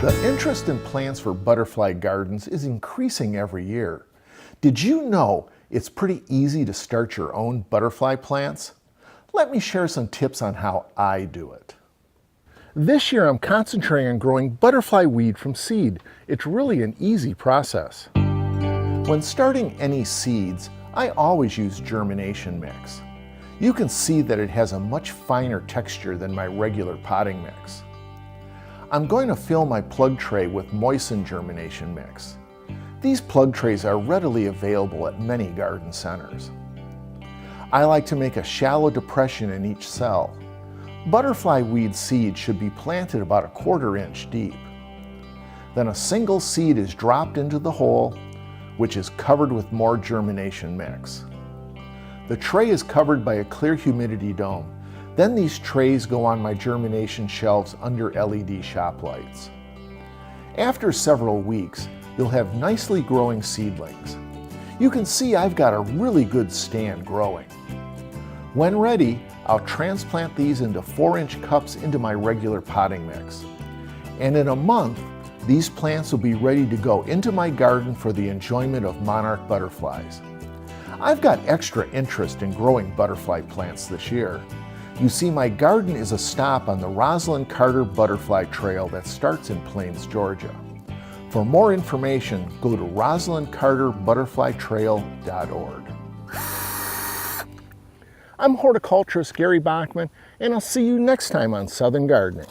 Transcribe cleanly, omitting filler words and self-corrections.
The interest in plants for butterfly gardens is increasing every year. Did you know it's pretty easy to start your own butterfly plants? Let me share some tips on how I do it. This year I'm concentrating on growing butterfly weed from seed. It's really an easy process. When starting any seeds, I always use germination mix. You can see that it has a much finer texture than my regular potting mix. I'm going to fill my plug tray with moistened germination mix. These plug trays are readily available at many garden centers. I like to make a shallow depression in each cell. Butterfly weed seed should be planted about 1/4 inch deep. Then a single seed is dropped into the hole, which is covered with more germination mix. The tray is covered by a clear humidity dome. Then these trays go on my germination shelves under LED shop lights. After several weeks, you'll have nicely growing seedlings. You can see I've got a really good stand growing. When ready, I'll transplant these into 4-inch cups into my regular potting mix. And in a month, these plants will be ready to go into my garden for the enjoyment of monarch butterflies. I've got extra interest in growing butterfly plants this year. You see, my garden is a stop on the Rosalyn Carter Butterfly Trail that starts in Plains, Georgia. For more information, go to rosalyncarterbutterflytrail.org. I'm horticulturist Gary Bachman, and I'll see you next time on Southern Gardening.